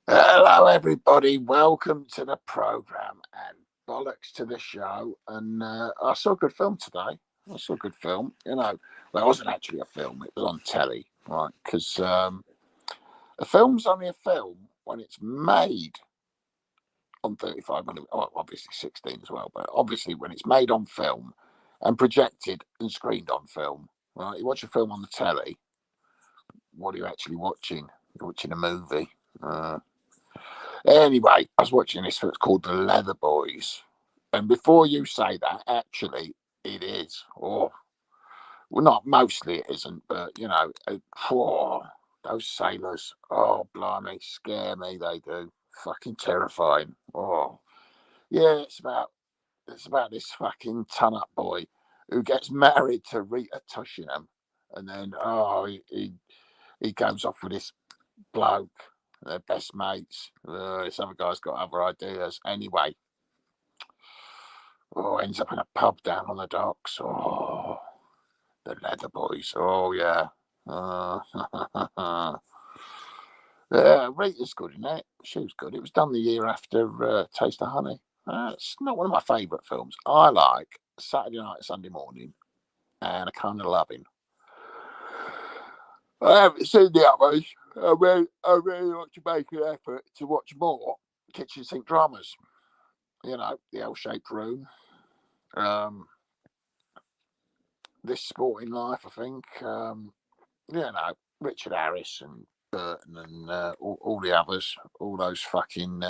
Hello, everybody. Welcome to the program and bollocks to the show. And I saw a good film today. I saw a good film. Well, it wasn't actually a film. It was on telly, right? Because a film's only a film when it's made on 35mm. Well, obviously 16 as well, but obviously when it's made on film and projected and screened on film, right? You watch a film on the telly. What are you actually watching? You're watching a movie. Anyway, I was watching this film. It's called The Leather Boys. And before you say that, actually, it is. Oh, well, not mostly it isn't, but those sailors, oh, blimey, scare me. They do. Fucking terrifying. Oh, yeah, it's about this fucking ton-up boy who gets married to Rita Tushingham, and then he goes off with this bloke. They're best mates. This other guy's got other ideas. Anyway, ends up in a pub down on the docks. Oh, the Leather Boys. Oh, yeah. Yeah, Rita's good in it. She was good. It was done the year after Taste of Honey. It's not one of my favourite films. I like Saturday Night, Sunday Morning, and A Kind of Loving. I haven't seen the others. I really want to make an effort to watch more kitchen sink dramas. The L-shaped room. This Sporting Life, I think. Richard Harris and Burton and all the others, all those fucking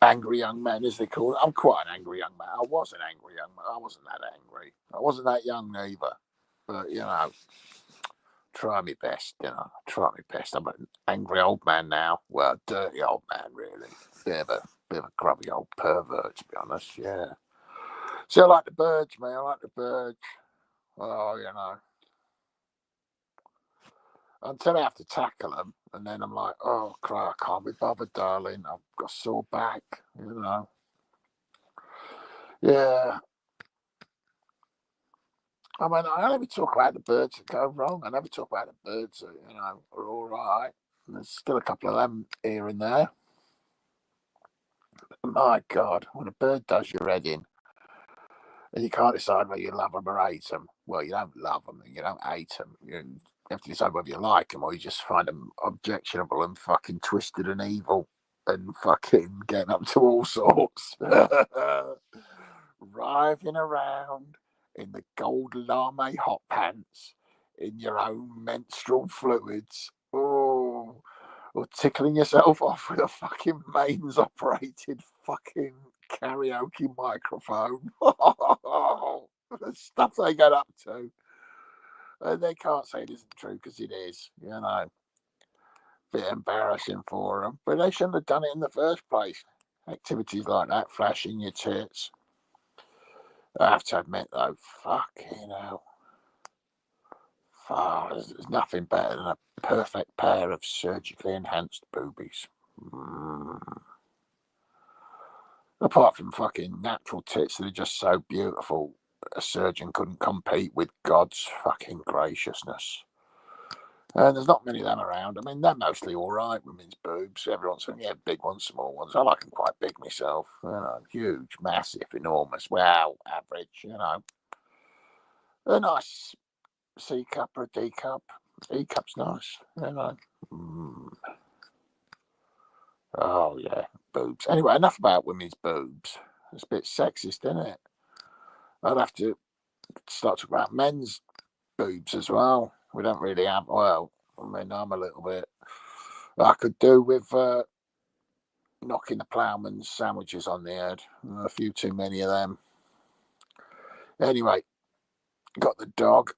angry young men, as they call it. I'm quite an angry young man. I was an angry young man. I wasn't that angry. I wasn't that young either. But, try my best, try my best. I'm an angry old man now. Well, dirty old man, really. Bit of a grubby old pervert, to be honest, yeah. So I like the Birds, man. I like the Birds. Oh, until I have to tackle them, and then I'm like, oh, cry, I can't be bothered, darling. I've got a sore back, Yeah. I mean, I never talk about the Birds that go wrong. I never talk about the Birds that, are all right. And there's still a couple of them here and there. But my God, when a bird does your head in, and you can't decide whether you love them or hate them. Well, you don't love them and you don't hate them. You have to decide whether you like them or you just find them objectionable and fucking twisted and evil and fucking getting up to all sorts. Writhing around in the gold lame hot pants in your own menstrual fluids. Oh, or tickling yourself off with a fucking mains operated fucking karaoke microphone. The stuff they get up to. And they can't say it isn't true because it is, Bit embarrassing for them. But they shouldn't have done it in the first place. Activities like that, flashing your tits. I have to admit, though, fucking hell. There's nothing better than a perfect pair of surgically enhanced boobies. Apart from fucking natural tits that are just so beautiful, a surgeon couldn't compete with God's fucking graciousness. And there's not many of them around. I mean, they're mostly all right, women's boobs. Everyone's saying, yeah, big ones, small ones. I like them quite big myself. Huge, massive, enormous. Wow, average, A nice C cup or a D cup. E cup's nice, Oh, yeah, boobs. Anyway, enough about women's boobs. It's a bit sexist, isn't it? I'd have to start talking about men's boobs as well. We don't really have, well, I mean, I'm a little bit, I could do with knocking the ploughman's sandwiches on the head. A few too many of them. Anyway, got the dog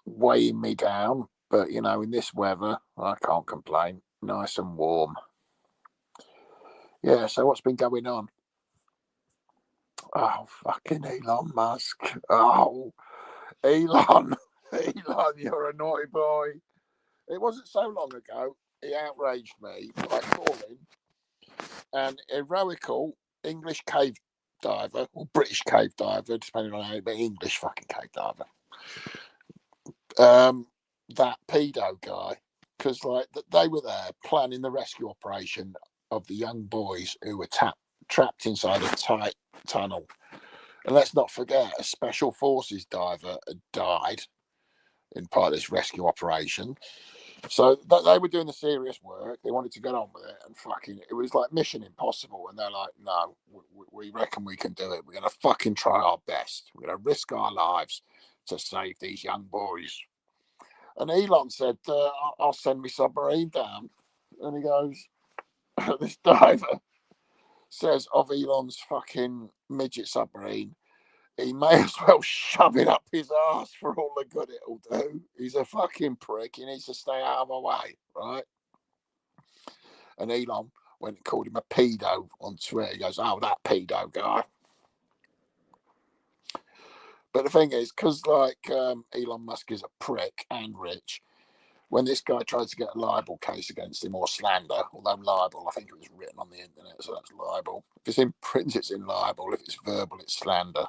weighing me down, but, in this weather, I can't complain. Nice and warm. Yeah, so what's been going on? Oh, fucking Elon Musk. Oh, Elon. Elon, you're a naughty boy. It wasn't so long ago he outraged me by calling an heroical English cave diver, or British cave diver, depending on how, but English fucking cave diver. That pedo guy. because like they were there planning the rescue operation of the young boys who were trapped inside a tight tunnel. And let's not forget, a special forces diver had died in part of this rescue operation. So they were doing the serious work. They wanted to get on with it, and fucking, it was like Mission Impossible. And they're like, no, we reckon we can do it. We're going to fucking try our best. We're going to risk our lives to save these young boys. And Elon said, I'll send my submarine down. And he goes, this diver says of Elon's fucking midget submarine, he may as well shove it up his arse for all the good it'll do. He's a fucking prick. He needs to stay out of my way, right? And Elon went and called him a pedo on Twitter. He goes, oh, that pedo guy. But the thing is, because like Elon Musk is a prick and rich, when this guy tried to get a libel case against him, or slander, although libel, I think it was written on the internet, so that's libel. If it's in print, it's in libel. If it's verbal, it's slander.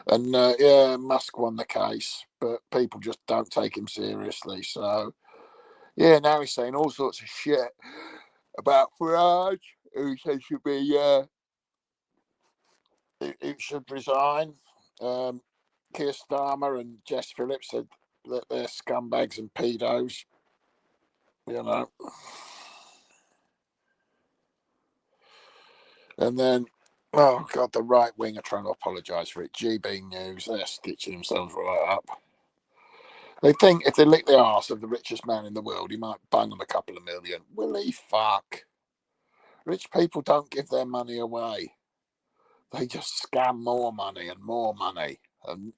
And yeah, Musk won the case, but people just don't take him seriously. So yeah, now he's saying all sorts of shit about Farage, who says should be who should resign. Keir Starmer and Jess Phillips said that they're scumbags and pedos. You know. And then, oh God, the right wing are trying to apologise for it. GB News, they're stitching themselves right up. They think if they lick the arse of the richest man in the world, he might bung them a couple of million. Will he fuck? Rich people don't give their money away. They just scam more money and more money. And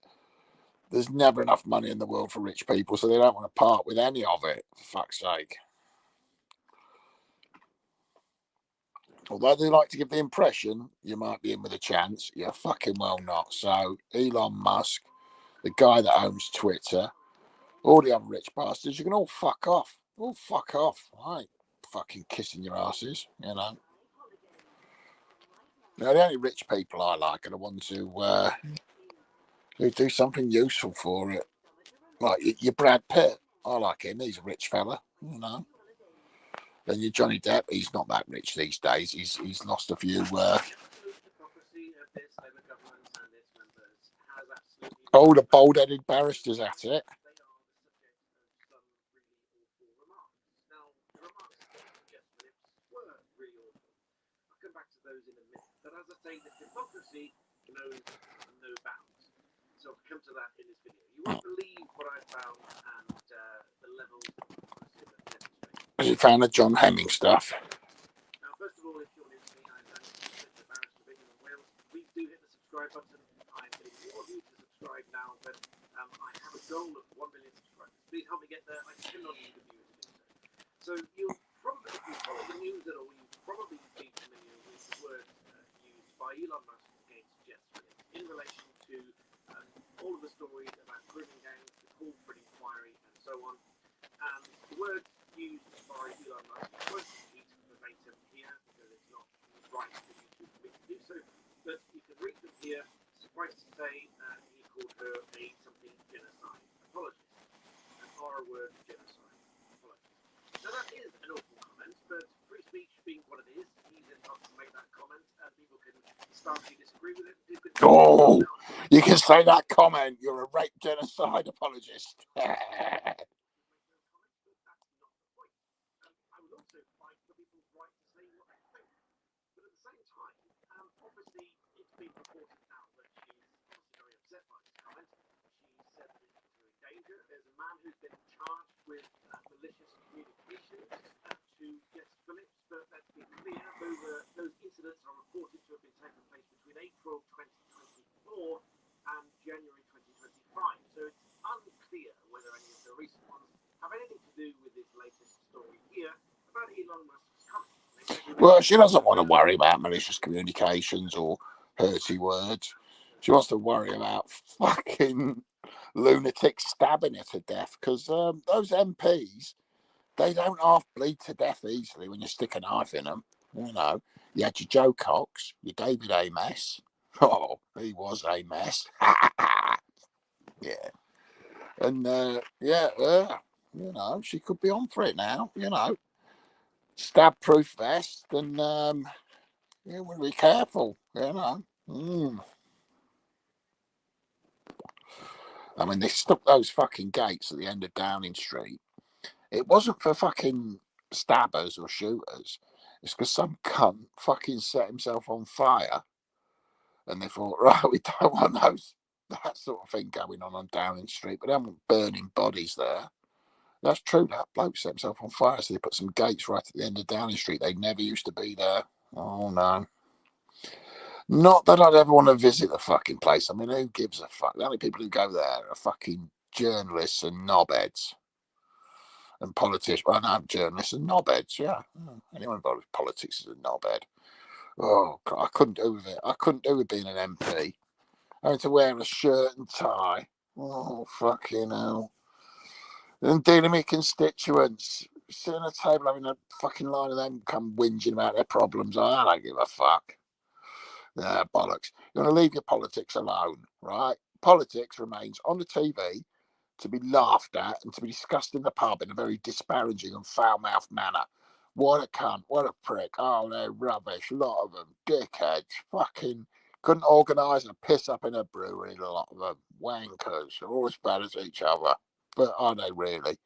there's never enough money in the world for rich people, so they don't want to part with any of it, for fuck's sake. Although they like to give the impression you might be in with a chance, you're fucking well not. So Elon Musk, the guy that owns Twitter, all the other rich bastards, you can all fuck off. All fuck off. I ain't fucking kissing your asses, you know. Now, the only rich people I like are the ones who do something useful for it. Like your Brad Pitt. I like him. He's a rich fella, you know. Then your Johnny Depp, he's not that rich these days. He's lost a few. Oh, the bald-headed barrister's at it. But as I say, the hypocrisy knows no bounds. So I'll come to that in this video. You won't believe what I found and the level of hypocrisy that demonstrates. Has he found the John Hemming stuff? Now, first of all, if you're new to me, I'm the Barrister Bingham of Wales. Please do hit the subscribe button. I'm getting more of you to subscribe now, but I have a goal of 1 million subscribers. Please help me get there. I depend on you to do it. So you'll probably, if you follow the news at all, you'll probably be familiar with the word by Elon Musk against Jess Phillips in relation to all of the stories about grooming gangs, the call for an inquiry, and so on. The words used by Elon Musk, I won't repeat verbatim here because it's not right for YouTube for me to do so, but you can read them here. Suffice to say, he called her a something genocide apologist, an R word genocide apologist. Now that is an awful comment, but free speech being what it is, he's entitled to make that comment, and people can starkly disagree with it. Oh, you can say that comment. You're a rape genocide apologist. I would also fight for people's right to say what they think. But at the same time, obviously, it's been reported now that she's obviously very upset by this comment. She said that it's in danger. There's a man who's been charged with malicious communications to Jess Phillips, but let's be clear, those incidents are reported to have been taking place between April 2024 and January 2025. So it's unclear whether any of the recent ones have anything to do with this latest story here about Elon Musk's comment. Well, she doesn't want to worry about malicious communications or hurty words. She wants to worry about fucking lunatics stabbing her to death, because those MPs, they don't half bleed to death easily when you stick a knife in them. You know, you had your Joe Cox, your David Amess. Oh, he was a mess. Yeah. And she could be on for it now. Stab-proof vest, and we'll be careful. I mean, they stuck those fucking gates at the end of Downing Street. It wasn't for fucking stabbers or shooters. It's because some cunt fucking set himself on fire, and they thought, right, we don't want that sort of thing going on Downing Street, but they don't want burning bodies there. That's true. That bloke set himself on fire, so they put some gates right at the end of Downing Street. They never used to be there. Oh no. Not that I'd ever want to visit the fucking place. I mean, who gives a fuck? The only people who go there are fucking journalists and knobheads. And politicians. Well, no, journalists and knobheads, yeah. Anyone involved with politics is a knobhead. Oh, God, I couldn't do with it. I couldn't do with being an MP. Having to wear a shirt and tie. Oh, fucking hell. And dealing with constituents. Sitting at a table having a fucking line of them come whinging about their problems. I don't give a fuck. Bollocks. You want to leave your politics alone, right? Politics remains on the TV to be laughed at and to be discussed in the pub in a very disparaging and foul-mouthed manner. What a cunt, what a prick. Oh, they're rubbish, a lot of them. Dickheads, fucking couldn't organise a piss up in a brewery, a lot of them. Wankers, they're all as bad as each other. But are they really?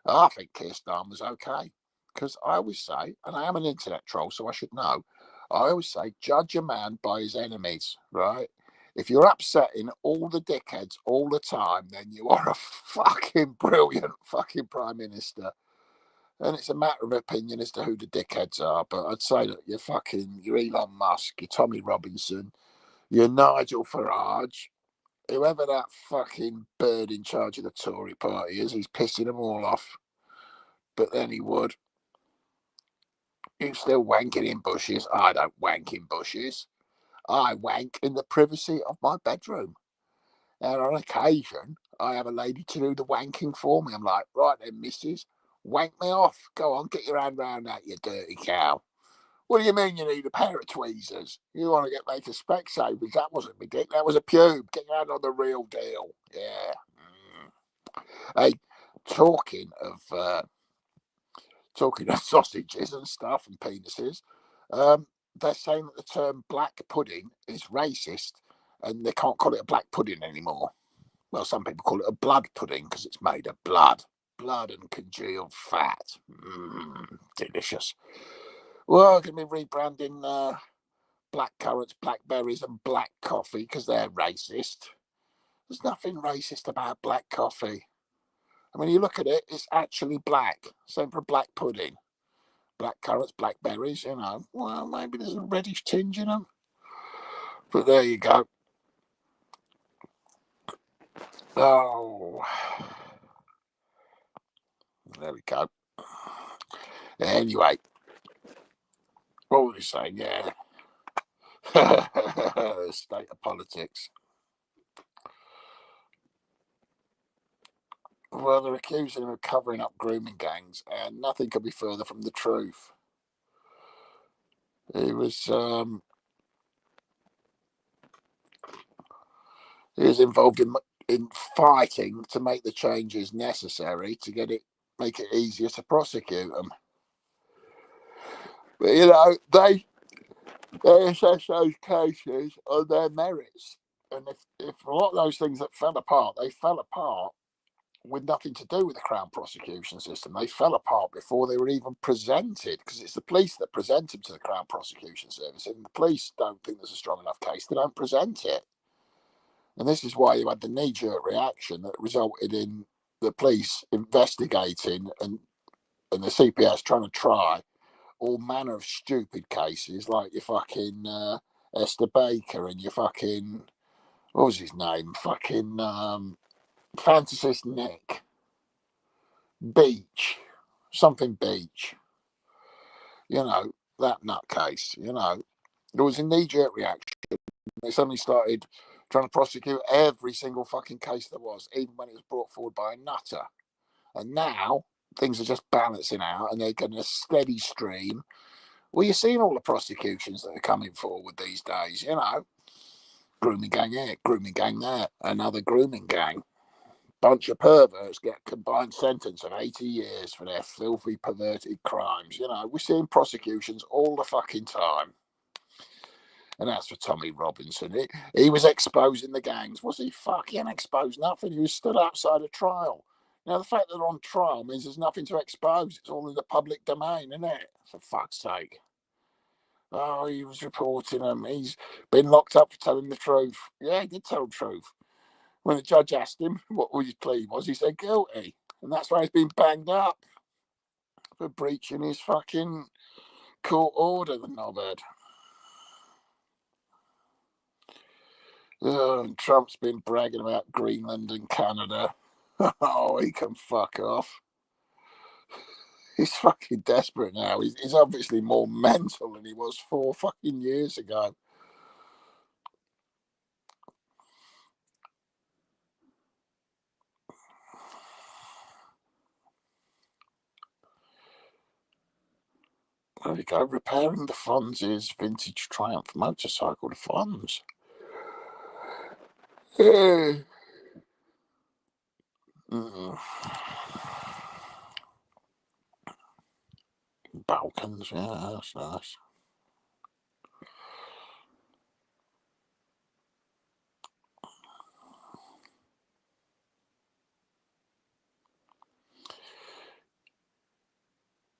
I think Keir Starmer's okay. Because I always say, and I am an internet troll, so I should know, I always say, judge a man by his enemies, right? If you're upsetting all the dickheads all the time, then you are a fucking brilliant fucking Prime Minister. And it's a matter of opinion as to who the dickheads are. But I'd say that you're Elon Musk, you're Tommy Robinson, you're Nigel Farage, whoever that fucking bird in charge of the Tory party is, he's pissing them all off. But then he would. You still wanking in bushes. I don't wank in bushes. I wank in the privacy of my bedroom. And on occasion, I have a lady to do the wanking for me. I'm like, right then, missus, wank me off. Go on, get your hand round that, you dirty cow. What do you mean you need a pair of tweezers? You want to make a Specsavers? That wasn't me dick. That was a pube. Get your hand on the real deal. Yeah. Hey, talking of sausages and stuff and penises, they're saying that the term black pudding is racist and they can't call it a black pudding anymore. Well, some people call it a blood pudding because it's made of blood and congealed fat. Delicious. Well, going to be rebranding black currants, blackberries and black coffee because they're racist. There's nothing racist about black coffee. I mean, you look at it, it's actually black. Same for black pudding. Black currants, blackberries, Well, maybe there's a reddish tinge in them. But there you go. Oh. There we go. Anyway. What was he saying? Yeah. State of politics. Well, they're accusing him of covering up grooming gangs, and nothing could be further from the truth. He was involved in fighting to make the changes necessary to make it easier to prosecute them. But they assess those cases on their merits, and if a lot of those things that fell apart, they fell apart with nothing to do with the Crown prosecution system. They fell apart before they were even presented, because it's the police that present them to the Crown prosecution service. And the police don't think there's a strong enough case, they don't present it. And this is why you had the knee-jerk reaction that resulted in the police investigating and the CPS trying to try all manner of stupid cases, like your fucking Esther Baker and your fucking, what was his name? Fucking Fantasist Nick Beach, something Beach, that nutcase. There was a knee-jerk reaction. They suddenly started trying to prosecute every single fucking case there was, even when it was brought forward by a nutter. And now things are just balancing out, and they're getting a steady stream. Well, you're seeing all the prosecutions that are coming forward these days. Grooming gang here, grooming gang there, another grooming gang. bunch of perverts get a combined sentence of 80 years for their filthy, perverted crimes. You know, we're seeing prosecutions all the fucking time. And that's for Tommy Robinson. He was exposing the gangs. Was he? Fuck, he hadn't exposed nothing. He was stood outside a trial. Now, the fact that they're on trial means there's nothing to expose. It's all in the public domain, isn't it? For fuck's sake. Oh, he was reporting them. He's been locked up for telling the truth. Yeah, he did tell the truth. When the judge asked him what his plea was, he said guilty. And that's why he's been banged up for breaching his fucking court order, the knobhead. And Trump's been bragging about Greenland and Canada. Oh, he can fuck off. He's fucking desperate now. He's obviously more mental than he was 4 fucking years ago. There we go. Repairing the Fonz's vintage Triumph motorcycle. The Fonz. Balkans, yeah, that's nice.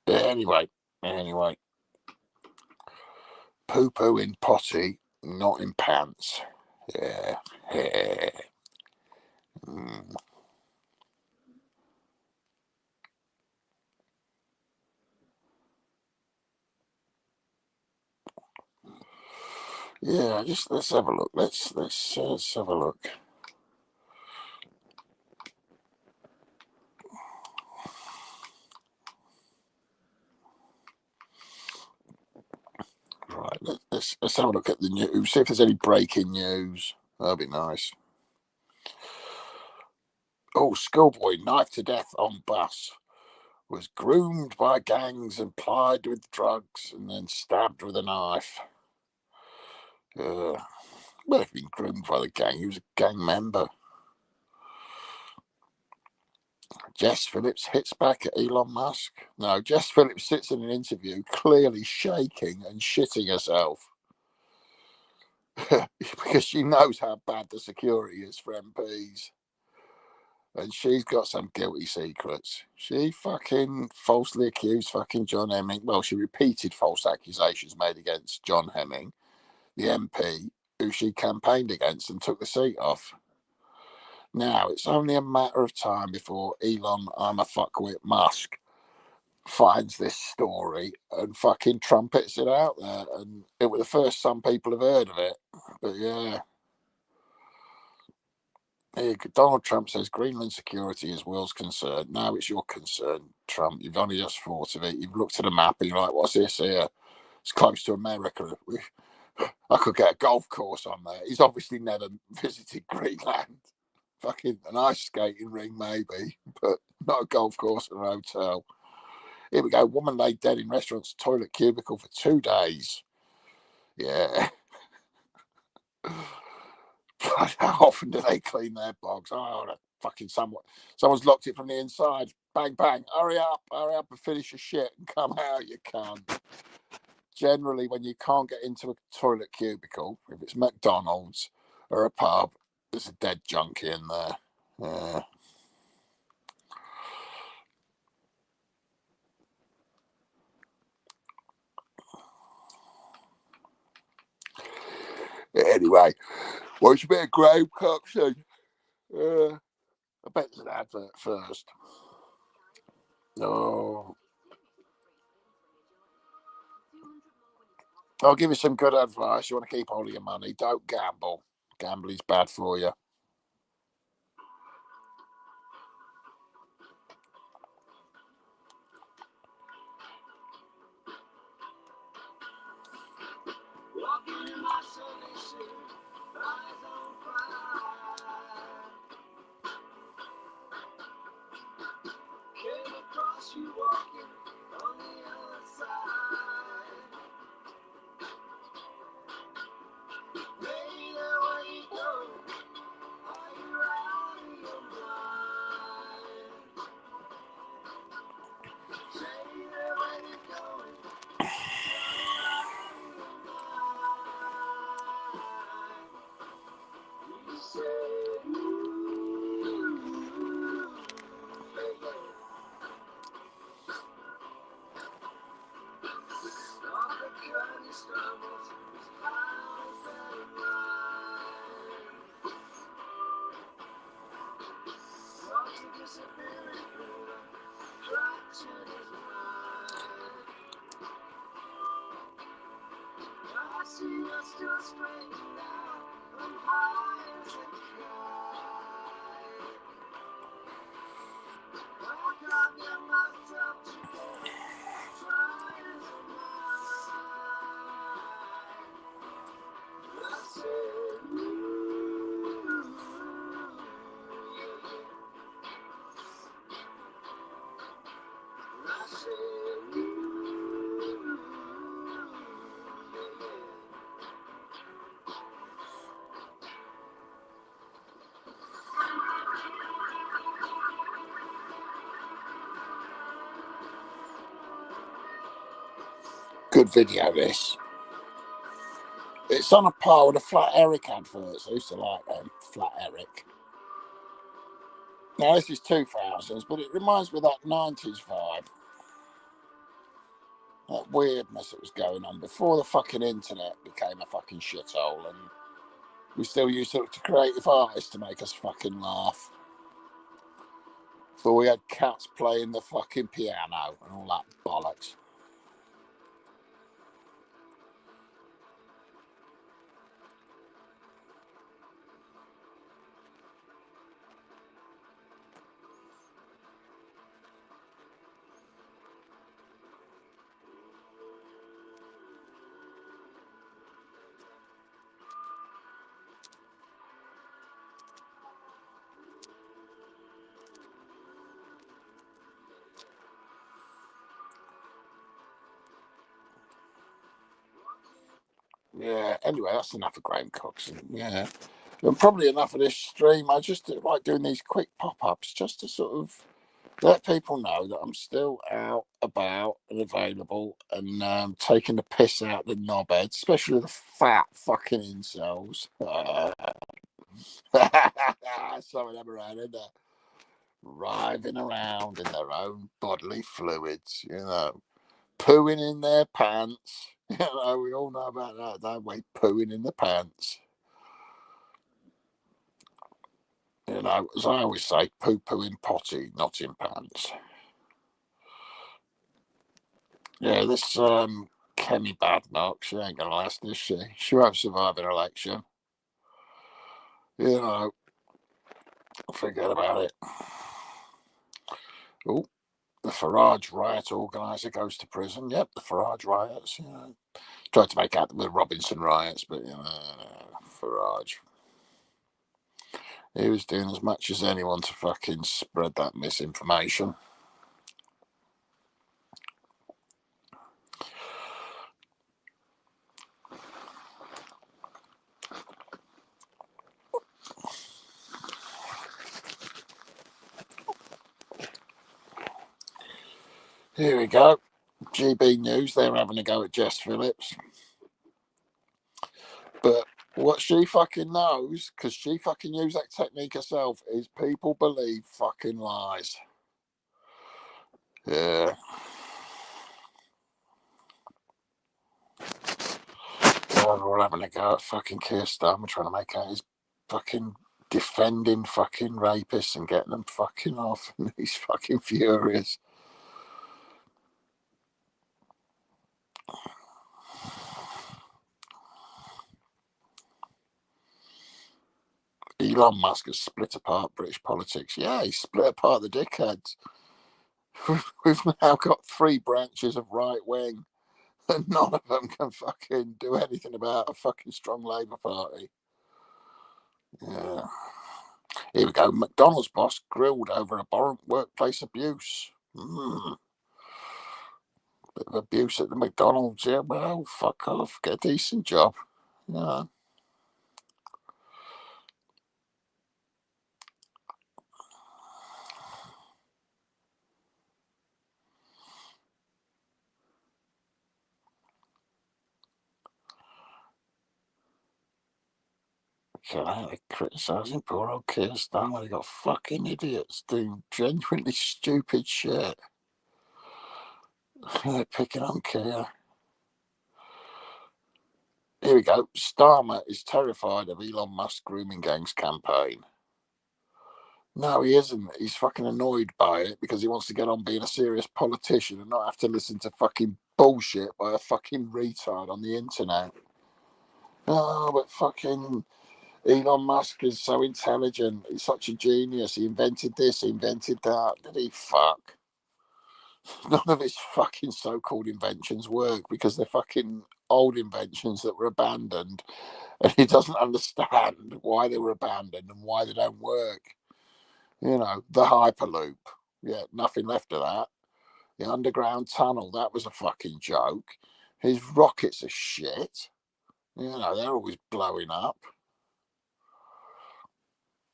Anyway. Poo-poo in potty, not in pants. Yeah. Yeah, just let's have a look. Let's have a look. Right, let's have a look at the news. See if there's any breaking news. That'd be nice. Oh, schoolboy knifed to death on bus. Was groomed by gangs and plied with drugs and then stabbed with a knife. Well, if he'd been groomed by the gang, he was a gang member. Jess Phillips hits back at Elon Musk. No, Jess Phillips sits in an interview clearly shaking and shitting herself. Because she knows how bad the security is for MPs. And she's got some guilty secrets. She fucking falsely accused fucking John Hemming. Well, she repeated false accusations made against John Hemming, the MP, who she campaigned against and took the seat off. Now, it's only a matter of time before Elon, I'm a fuckwit Musk, finds this story and fucking trumpets it out there. And it was the first some people have heard of it. But yeah. Donald Trump says Greenland security is world's concern. Now it's your concern, Trump. You've only just thought of it. You've looked at the map and you're like, what's this here? It's close to America. I could get a golf course on there. He's obviously never visited Greenland. Fucking an ice skating ring, maybe, but not a golf course or a hotel. Here we go. Woman laid dead in restaurant's toilet cubicle for 2 days. Yeah. How often do they clean their bogs? Oh, fucking someone's locked it from the inside. Bang, bang. Hurry up and finish your shit and come out, you cunt. Generally, when you can't get into a toilet cubicle, if it's McDonald's or a pub, there's a dead junkie in there. Anyway, watch a bit of Graham Coxon. I bet there's an advert first. No. I'll give you some good advice. You want to keep hold of your money. Don't gamble. Gambling's bad for you. Good video, this. It's on a par with the Flat Eric adverts. I used to like them, Flat Eric. Now, this is 2000s, but it reminds me of that 90s vibe. That weirdness that was going on before the fucking internet became a fucking shithole, and we still used to look to creative artists to make us fucking laugh. But we had cats playing the fucking piano and all that bollocks. Yeah, anyway, that's enough of Graham Coxon. Yeah. And probably enough of this stream. I just like doing these quick pop-ups just to sort of let people know that I'm still out, about, and available, and taking the piss out the knobheads, especially the fat fucking incels. Some of them around, isn't there? Writhing around in their own bodily fluids, pooing in their pants. We all know about that, don't we? Pooing in the pants. As I always say, poo-poo in potty, not in pants. Yeah, this Kemi Badnock, she ain't gonna last, is she? She won't survive an election. Forget about it. Oh, the Farage riot organiser goes to prison. Yep, the Farage riots. Tried to make out the Robinson riots, but Farage. He was doing as much as anyone to fucking spread that misinformation. Here we go. GB News, they're having a go at Jess Phillips. But what she fucking knows, because she fucking used that technique herself, is people believe fucking lies. Yeah. We're all having a go at fucking Keir Starmer, trying to make out he's fucking defending fucking rapists and getting them fucking off. And he's fucking furious. Elon Musk has split apart British politics. Yeah, he's split apart the dickheads. We've now got 3 branches of right wing, and none of them can fucking do anything about a fucking strong Labour Party. Yeah. Here we go. McDonald's boss grilled over abhorrent workplace abuse. Bit of abuse at the McDonald's. Yeah, well, fuck off. Get a decent job. Yeah. They're criticising poor old Keir Starmer. They got fucking idiots doing genuinely stupid shit. They're picking on Keir. Here we go. Starmer is terrified of Elon Musk grooming gangs campaign. No, he isn't. He's fucking annoyed by it because he wants to get on being a serious politician and not have to listen to fucking bullshit by a fucking retard on the internet. Oh, but fucking Elon Musk is so intelligent. He's such a genius. He invented this, he invented that. Did he fuck? None of his fucking so-called inventions work because they're fucking old inventions that were abandoned, and he doesn't understand why they were abandoned and why they don't work. You know, the Hyperloop. Yeah, nothing left of that. The underground tunnel, that was a fucking joke. His rockets are shit. You know, they're always blowing up.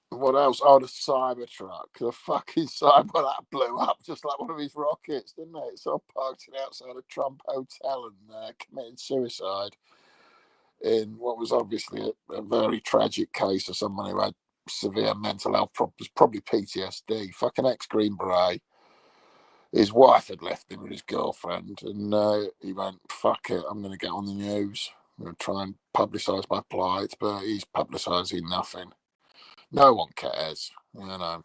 What else? Oh, the Cybertruck. The fucking Cyber that blew up just like one of his rockets, didn't it? So I parked it outside a Trump hotel and committed suicide in what was obviously a very tragic case of someone who had severe mental health problems, probably PTSD. Fucking ex-Green Beret. His wife had left him with his girlfriend, and he went, "Fuck it, I'm going to get on the news. I'm going to try and publicise my plight," but he's publicising nothing. No one cares, you know.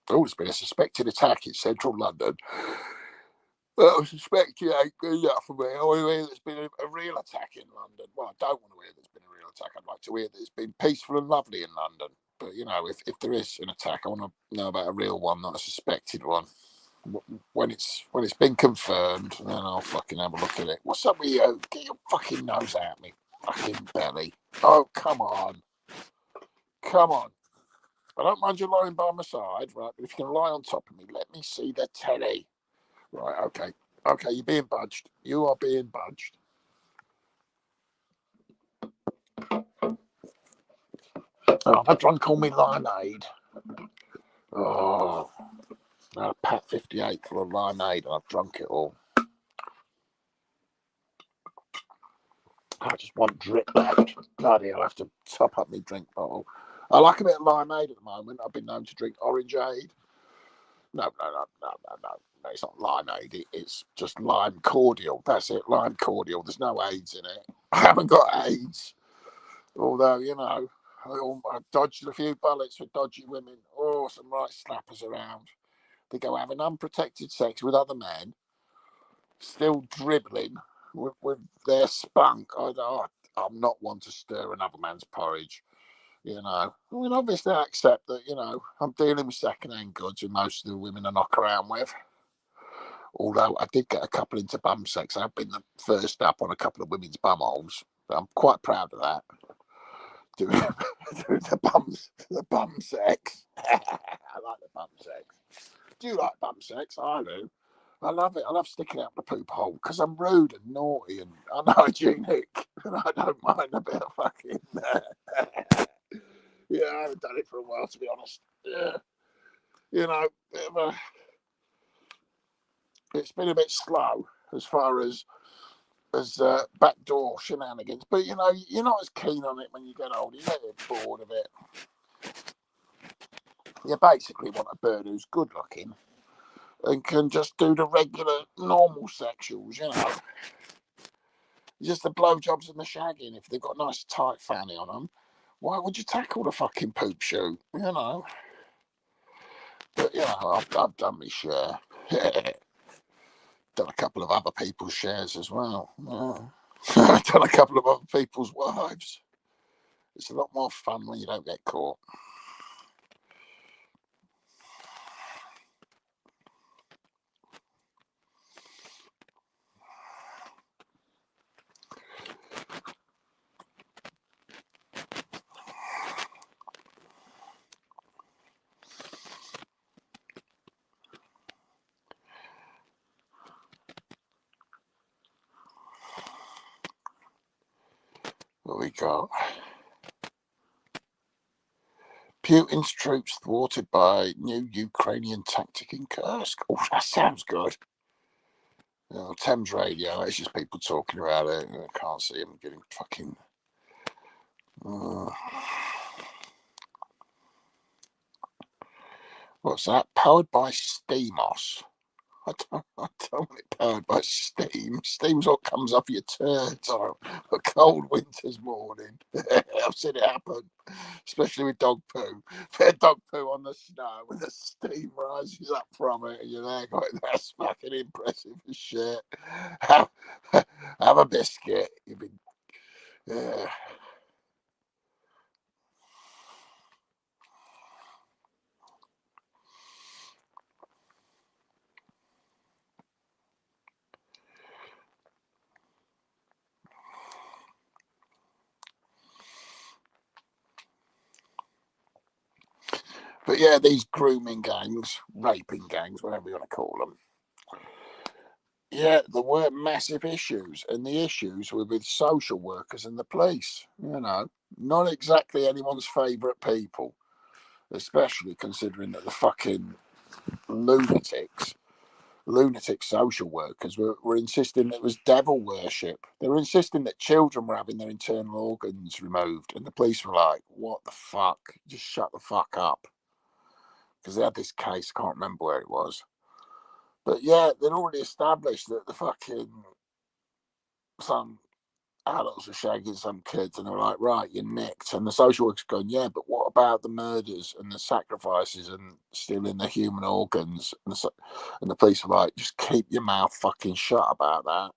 Oh, there's been a suspected attack in central London. I suspect you ain't good enough for me. I want to hear there's been a real attack in London. Well, I don't want to hear there's been a real attack. I'd like to hear that it's been peaceful and lovely in London. But, you know, if there is an attack, I want to know about a real one, not a suspected one. When it's been confirmed, then I'll fucking have a look at it. What's up with you? Get your fucking nose out me, fucking belly. Oh, come on. Come on. I don't mind you lying by my side, right? But if you can lie on top of me, let me see the telly. Right, okay. Okay, you're being budged. You are being budged. Oh, I've drunk all my limeade. Oh, I had a Pat 58 full of limeade and I've drunk it all. I just want drip left. Bloody, I'll have to top up my drink bottle. I like a bit of limeade at the moment. I've been known to drink orangeade. No. It's not limeade. It's just lime cordial. That's it, lime cordial. There's no AIDS in it. I haven't got AIDS. Although, you know, I dodged a few bullets with dodgy women. Oh, some right slappers around. They go having unprotected sex with other men, still dribbling with their spunk. I'm not one to stir another man's porridge. You know, I mean, obviously, I accept that, you know, I'm dealing with second-hand goods with most of the women I knock around with. Although I did get a couple into bum sex. I've been the first up on a couple of women's bum holes. I'm quite proud of that. Doing the bum sex. I like the bum sex. Do you like bum sex? I do. I love it. I love sticking out the poop hole because I'm rude and naughty and unhygienic, and I don't mind a bit of fucking. Yeah, I haven't done it for a while, to be honest. Yeah, you know, it's been a bit slow as far as backdoor shenanigans, but you know, you're not as keen on it when you get older. You get a bit bored of it. You basically want a bird who's good looking and can just do the regular, normal sexuals, you know. Just the blowjobs and the shagging. If they've got a nice tight fanny on them, why would you tackle the fucking poop shoot? You know. But you know, I've done my share. Done a couple of other people's shares as well. Yeah. Done a couple of other people's wives. It's a lot more fun when you don't get caught. What we got? Putin's troops thwarted by new Ukrainian tactic in Kursk. Oh, that sounds good. You know, Thames Radio, it's just people talking about it. I can't see them getting fucking. What's that? Powered by Steamos. don't want it powered by steam. Steam's what comes off your turds on a cold winter's morning. I've seen it happen, especially with dog poo. Dog poo on the snow and the steam rises up from it, and you're there going, that's fucking impressive as shit. Have a biscuit. You've been, yeah. But yeah, these grooming gangs, raping gangs, whatever you want to call them. Yeah, there were massive issues, and the issues were with social workers and the police. Not exactly anyone's favourite people, especially considering that the fucking lunatic social workers were insisting it was devil worship. They were insisting that children were having their internal organs removed, and the police were like, "What the fuck? Just shut the fuck up." Because they had this case, I can't remember where it was. But yeah, they'd already established that the fucking some adults were shagging some kids, and they were like, "Right, you're nicked." And the social workers going, "Yeah, but what about the murders and the sacrifices and stealing the human organs?" And the police were like, "Just keep your mouth fucking shut about that.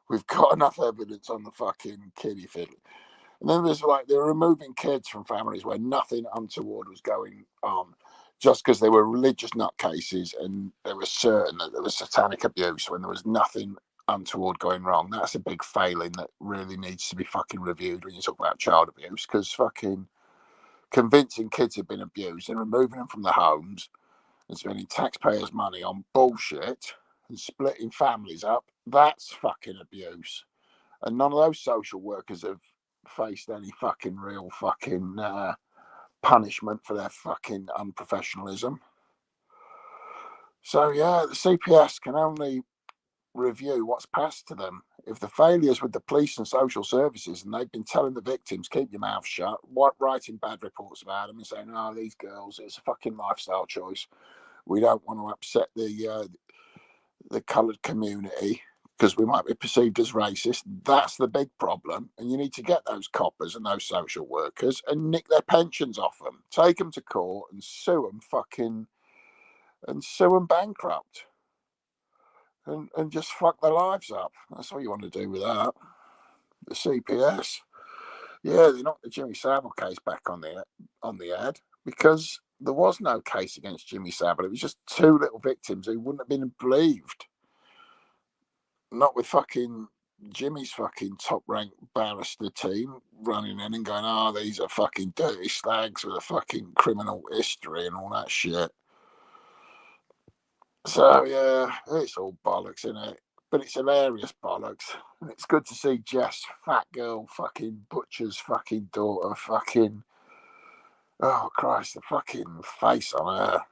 We've got enough evidence on the fucking kiddie fiddle." And then there's like, they were removing kids from families where nothing untoward was going on, just because they were religious nutcases and they were certain that there was satanic abuse when there was nothing untoward going wrong. That's a big failing that really needs to be fucking reviewed when you talk about child abuse, because fucking convincing kids have been abused and removing them from the homes and spending taxpayers' money on bullshit and splitting families up, that's fucking abuse. And none of those social workers have faced any fucking real fucking punishment for their fucking unprofessionalism. So yeah, the CPS can only review what's passed to them. If the failures with the police and social services, and they've been telling the victims, keep your mouth shut, writing bad reports about them and saying, "Oh, these girls, it's a fucking lifestyle choice. We don't want to upset the coloured community because we might be perceived as racist." That's the big problem. And you need to get those coppers and those social workers and nick their pensions off them, take them to court and sue them bankrupt. And just fuck their lives up. That's what you want to do with that. The CPS. Yeah, they knocked the Jimmy Savile case back on the ad because there was no case against Jimmy Savile. It was just two little victims who wouldn't have been believed. Not with fucking Jimmy's fucking top ranked barrister team running in and going, "Oh, these are fucking dirty slags with a fucking criminal history and all that shit." So yeah, it's all bollocks, isn't it? But it's hilarious bollocks. And it's good to see Jess, fat girl, fucking butcher's fucking daughter, fucking, oh Christ, the fucking face on her.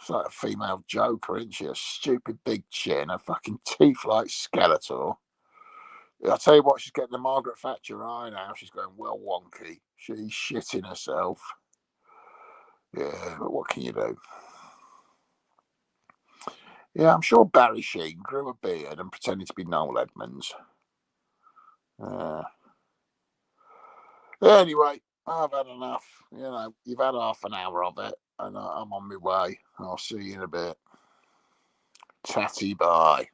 It's like a female Joker, isn't she? A stupid big chin, a fucking teeth like Skeletor. I'll tell you what, she's getting the Margaret Thatcher eye now. She's going well wonky. She's shitting herself. Yeah, but what can you do? Yeah, I'm sure Barry Sheen grew a beard and pretended to be Noel Edmonds. Anyway, I've had enough. You've had half an hour of it, and I'm on my way. I'll see you in a bit. Tatty bye.